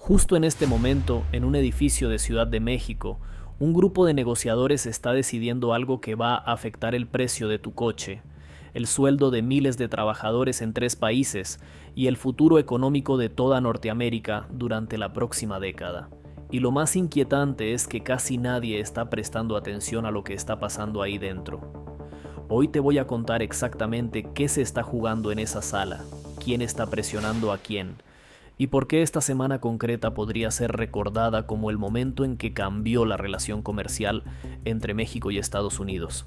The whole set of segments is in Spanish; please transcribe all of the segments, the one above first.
Justo en este momento, en un edificio de Ciudad de México, un grupo de negociadores está decidiendo algo que va a afectar el precio de tu coche, el sueldo de miles de trabajadores en 3 países y el futuro económico de toda Norteamérica durante la próxima década. Y lo más inquietante es que casi nadie está prestando atención a lo que está pasando ahí dentro. Hoy te voy a contar exactamente qué se está jugando en esa sala, quién está presionando a quién, y por qué esta semana concreta podría ser recordada como el momento en que cambió la relación comercial entre México y Estados Unidos.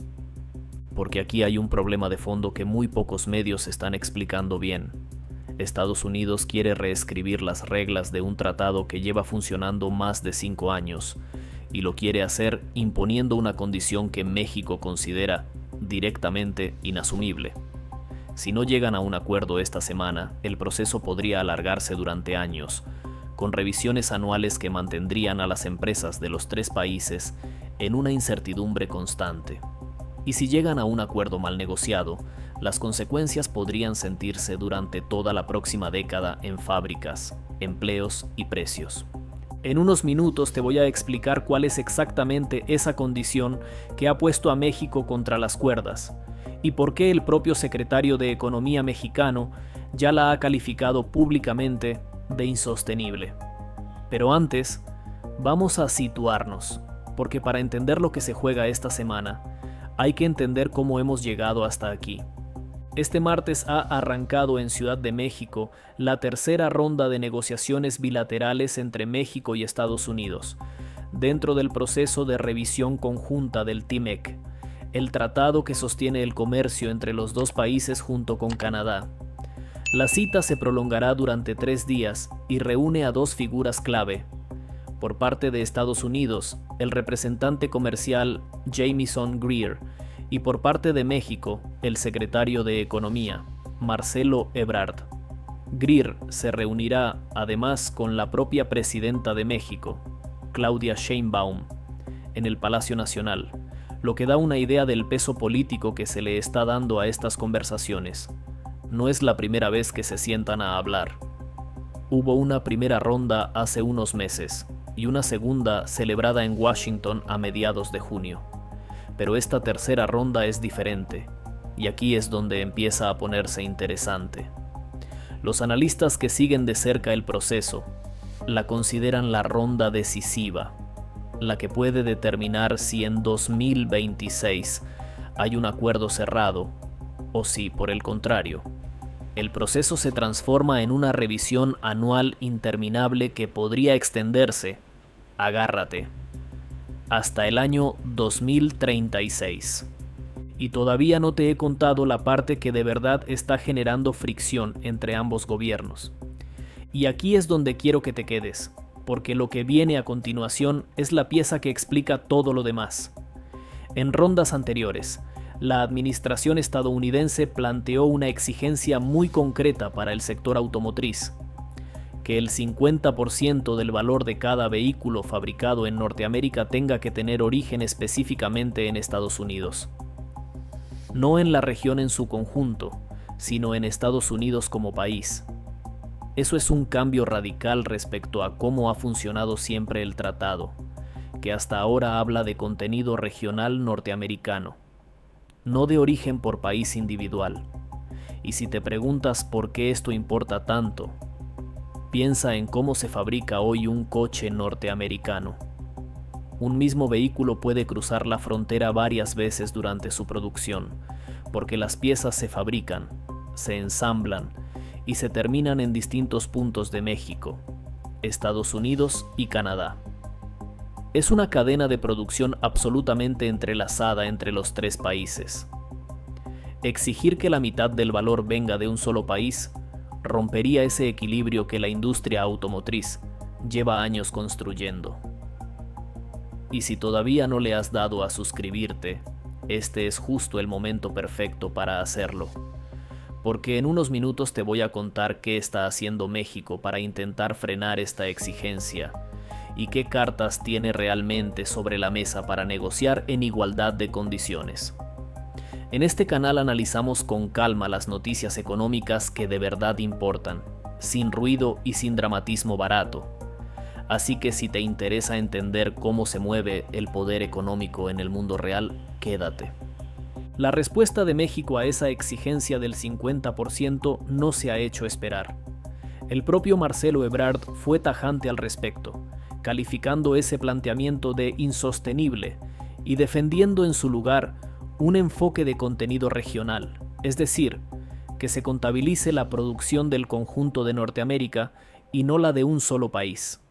Porque aquí hay un problema de fondo que muy pocos medios están explicando bien. Estados Unidos quiere reescribir las reglas de un tratado que lleva funcionando más de 5 años, y lo quiere hacer imponiendo una condición que México considera directamente inasumible. Si no llegan a un acuerdo esta semana, el proceso podría alargarse durante años, con revisiones anuales que mantendrían a las empresas de los 3 países en una incertidumbre constante. Y si llegan a un acuerdo mal negociado, las consecuencias podrían sentirse durante toda la próxima década en fábricas, empleos y precios. En unos minutos te voy a explicar cuál es exactamente esa condición que ha puesto a México contra las cuerdas y por qué el propio secretario de Economía mexicano ya la ha calificado públicamente de insostenible. Pero antes, vamos a situarnos, porque para entender lo que se juega esta semana, hay que entender cómo hemos llegado hasta aquí. Este martes ha arrancado en Ciudad de México la tercera ronda de negociaciones bilaterales entre México y Estados Unidos, dentro del proceso de revisión conjunta del TMEC, el tratado que sostiene el comercio entre los 2 países junto con Canadá. La cita se prolongará durante 3 días y reúne a 2 figuras clave. Por parte de Estados Unidos, el representante comercial Jamieson Greer, y por parte de México, el secretario de Economía, Marcelo Ebrard. Greer se reunirá además con la propia presidenta de México, Claudia Sheinbaum, en el Palacio Nacional, lo que da una idea del peso político que se le está dando a estas conversaciones. No es la primera vez que se sientan a hablar. Hubo una primera ronda hace unos meses y una segunda celebrada en Washington a mediados de junio. Pero esta tercera ronda es diferente, y aquí es donde empieza a ponerse interesante. Los analistas que siguen de cerca el proceso la consideran la ronda decisiva, la que puede determinar si en 2026 hay un acuerdo cerrado o si, por el contrario, el proceso se transforma en una revisión anual interminable que podría extenderse, agárrate, hasta el año 2036. Y todavía no te he contado la parte que de verdad está generando fricción entre ambos gobiernos. Y aquí es donde quiero que te quedes, porque lo que viene a continuación es la pieza que explica todo lo demás. En rondas anteriores, la administración estadounidense planteó una exigencia muy concreta para el sector automotriz: que el 50% del valor de cada vehículo fabricado en Norteamérica tenga que tener origen específicamente en Estados Unidos. No en la región en su conjunto, sino en Estados Unidos como país. Eso es un cambio radical respecto a cómo ha funcionado siempre el tratado, que hasta ahora habla de contenido regional norteamericano, no de origen por país individual. Y si te preguntas por qué esto importa tanto, piensa en cómo se fabrica hoy un coche norteamericano. Un mismo vehículo puede cruzar la frontera varias veces durante su producción, porque las piezas se fabrican, se ensamblan y se terminan en distintos puntos de México, Estados Unidos y Canadá. Es una cadena de producción absolutamente entrelazada entre los 3 países. Exigir que la mitad del valor venga de un solo país rompería ese equilibrio que la industria automotriz lleva años construyendo. Y si todavía no le has dado a suscribirte, este es justo el momento perfecto para hacerlo, porque en unos minutos te voy a contar qué está haciendo México para intentar frenar esta exigencia y qué cartas tiene realmente sobre la mesa para negociar en igualdad de condiciones. En este canal analizamos con calma las noticias económicas que de verdad importan, sin ruido y sin dramatismo barato. Así que si te interesa entender cómo se mueve el poder económico en el mundo real, quédate. La respuesta de México a esa exigencia del 50% no se ha hecho esperar. El propio Marcelo Ebrard fue tajante al respecto, calificando ese planteamiento de insostenible y defendiendo en su lugar un enfoque de contenido regional, es decir, que se contabilice la producción del conjunto de Norteamérica y no la de un solo país.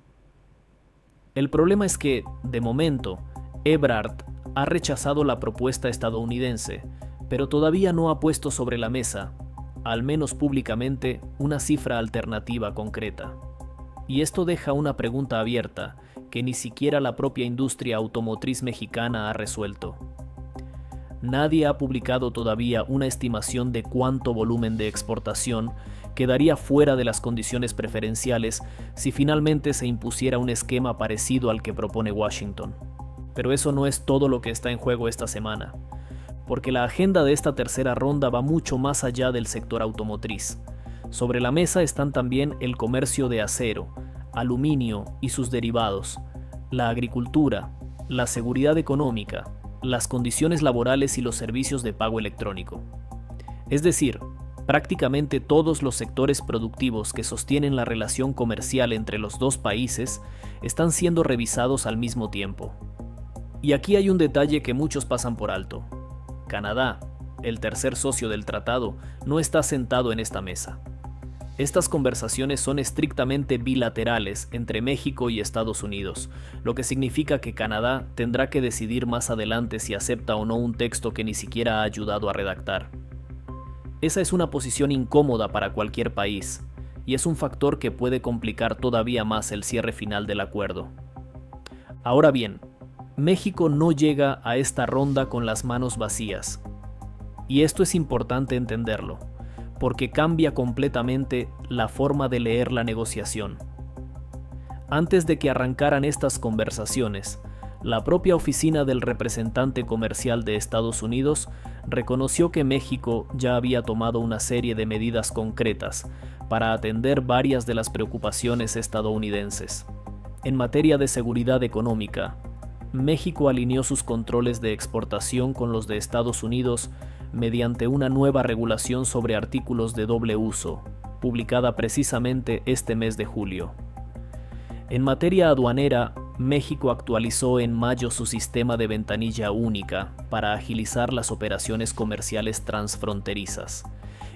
El problema es que, de momento, Ebrard ha rechazado la propuesta estadounidense, pero todavía no ha puesto sobre la mesa, al menos públicamente, una cifra alternativa concreta. Y esto deja una pregunta abierta que ni siquiera la propia industria automotriz mexicana ha resuelto. Nadie ha publicado todavía una estimación de cuánto volumen de exportación quedaría fuera de las condiciones preferenciales si finalmente se impusiera un esquema parecido al que propone Washington. Pero eso no es todo lo que está en juego esta semana, porque la agenda de esta tercera ronda va mucho más allá del sector automotriz. Sobre la mesa están también el comercio de acero, aluminio y sus derivados, la agricultura, la seguridad económica, las condiciones laborales y los servicios de pago electrónico. Es decir, prácticamente todos los sectores productivos que sostienen la relación comercial entre los dos países están siendo revisados al mismo tiempo. Y aquí hay un detalle que muchos pasan por alto. Canadá, el tercer socio del tratado, no está sentado en esta mesa. Estas conversaciones son estrictamente bilaterales entre México y Estados Unidos, lo que significa que Canadá tendrá que decidir más adelante si acepta o no un texto que ni siquiera ha ayudado a redactar. Esa es una posición incómoda para cualquier país, y es un factor que puede complicar todavía más el cierre final del acuerdo. Ahora bien, México no llega a esta ronda con las manos vacías, y esto es importante entenderlo, porque cambia completamente la forma de leer la negociación. Antes de que arrancaran estas conversaciones, la propia oficina del representante comercial de Estados Unidos reconoció que México ya había tomado una serie de medidas concretas para atender varias de las preocupaciones estadounidenses. En materia de seguridad económica, México alineó sus controles de exportación con los de Estados Unidos mediante una nueva regulación sobre artículos de doble uso, publicada precisamente este mes de julio. En materia aduanera, México actualizó en mayo su sistema de ventanilla única para agilizar las operaciones comerciales transfronterizas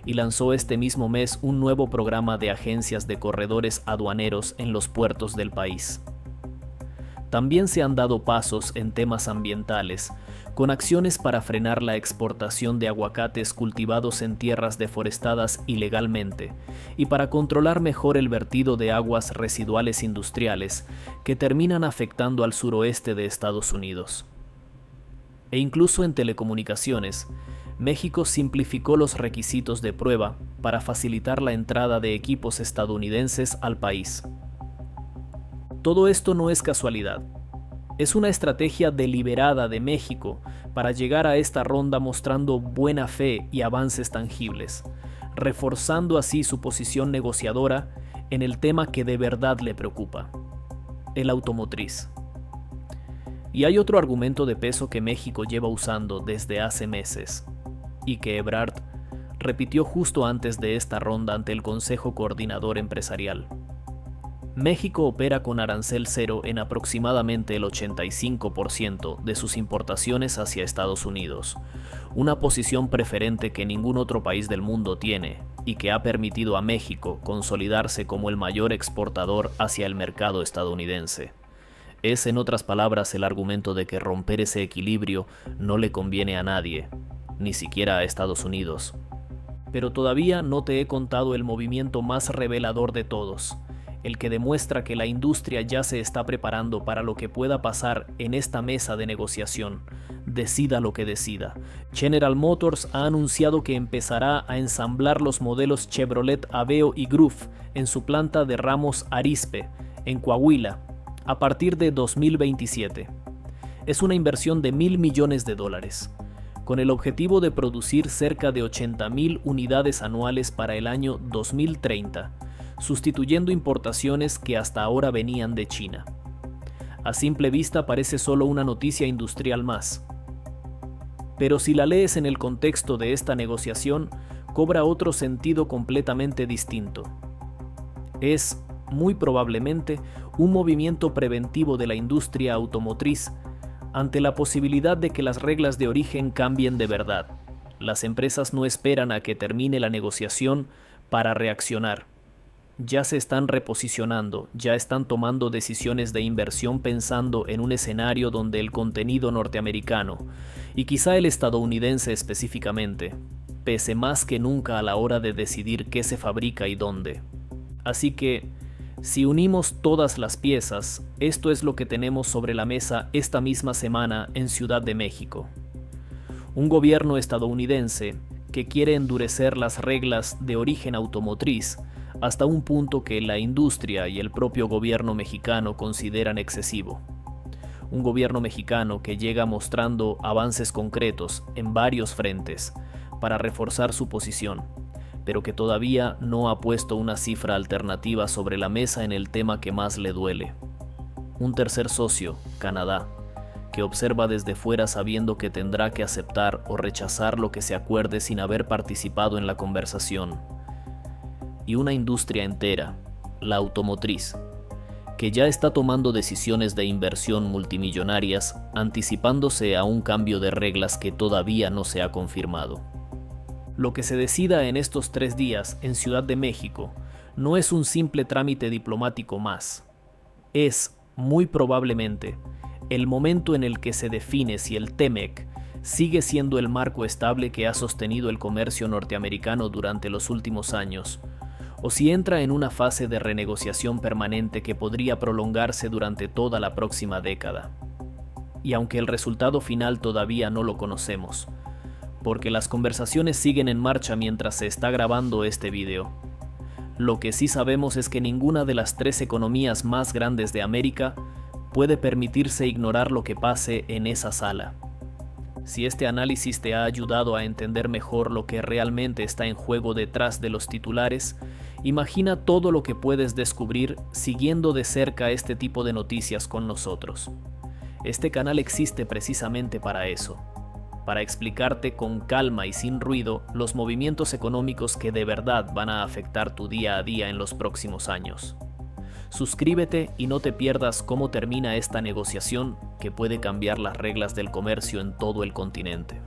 y lanzó este mismo mes un nuevo programa de agencias de corredores aduaneros en los puertos del país. También se han dado pasos en temas ambientales, con acciones para frenar la exportación de aguacates cultivados en tierras deforestadas ilegalmente y para controlar mejor el vertido de aguas residuales industriales que terminan afectando al suroeste de Estados Unidos. E incluso en telecomunicaciones, México simplificó los requisitos de prueba para facilitar la entrada de equipos estadounidenses al país. Todo esto no es casualidad. Es una estrategia deliberada de México para llegar a esta ronda mostrando buena fe y avances tangibles, reforzando así su posición negociadora en el tema que de verdad le preocupa, el automotriz. Y hay otro argumento de peso que México lleva usando desde hace meses, y que Ebrard repitió justo antes de esta ronda ante el Consejo Coordinador Empresarial. México opera con arancel cero en aproximadamente el 85% de sus importaciones hacia Estados Unidos, una posición preferente que ningún otro país del mundo tiene y que ha permitido a México consolidarse como el mayor exportador hacia el mercado estadounidense. Es, en otras palabras, el argumento de que romper ese equilibrio no le conviene a nadie, ni siquiera a Estados Unidos. Pero todavía no te he contado el movimiento más revelador de todos, el que demuestra que la industria ya se está preparando para lo que pueda pasar en esta mesa de negociación, decida lo que decida. General Motors ha anunciado que empezará a ensamblar los modelos Chevrolet Aveo y Groove en su planta de Ramos Arizpe, en Coahuila, a partir de 2027. Es una inversión de $1,000 millones, con el objetivo de producir cerca de 80,000 unidades anuales para el año 2030, sustituyendo importaciones que hasta ahora venían de China. A simple vista parece solo una noticia industrial más. Pero si la lees en el contexto de esta negociación, cobra otro sentido completamente distinto. Es, muy probablemente, un movimiento preventivo de la industria automotriz ante la posibilidad de que las reglas de origen cambien de verdad. Las empresas no esperan a que termine la negociación para reaccionar. Ya se están reposicionando, ya están tomando decisiones de inversión pensando en un escenario donde el contenido norteamericano, y quizá el estadounidense específicamente, pese más que nunca a la hora de decidir qué se fabrica y dónde. Así que, si unimos todas las piezas, esto es lo que tenemos sobre la mesa esta misma semana en Ciudad de México. Un gobierno estadounidense que quiere endurecer las reglas de origen automotriz hasta un punto que la industria y el propio gobierno mexicano consideran excesivo. Un gobierno mexicano que llega mostrando avances concretos en varios frentes para reforzar su posición, pero que todavía no ha puesto una cifra alternativa sobre la mesa en el tema que más le duele. Un tercer socio, Canadá, que observa desde fuera sabiendo que tendrá que aceptar o rechazar lo que se acuerde sin haber participado en la conversación. Y una industria entera, la automotriz, que ya está tomando decisiones de inversión multimillonarias, anticipándose a un cambio de reglas que todavía no se ha confirmado. Lo que se decida en estos 3 días en Ciudad de México no es un simple trámite diplomático más. Es, muy probablemente, el momento en el que se define si el TEMEC sigue siendo el marco estable que ha sostenido el comercio norteamericano durante los últimos años, o si entra en una fase de renegociación permanente que podría prolongarse durante toda la próxima década. Y aunque el resultado final todavía no lo conocemos, porque las conversaciones siguen en marcha mientras se está grabando este video, lo que sí sabemos es que ninguna de las 3 economías más grandes de América puede permitirse ignorar lo que pase en esa sala. Si este análisis te ha ayudado a entender mejor lo que realmente está en juego detrás de los titulares, imagina todo lo que puedes descubrir siguiendo de cerca este tipo de noticias con nosotros. Este canal existe precisamente para eso, para explicarte con calma y sin ruido los movimientos económicos que de verdad van a afectar tu día a día en los próximos años. Suscríbete y no te pierdas cómo termina esta negociación que puede cambiar las reglas del comercio en todo el continente.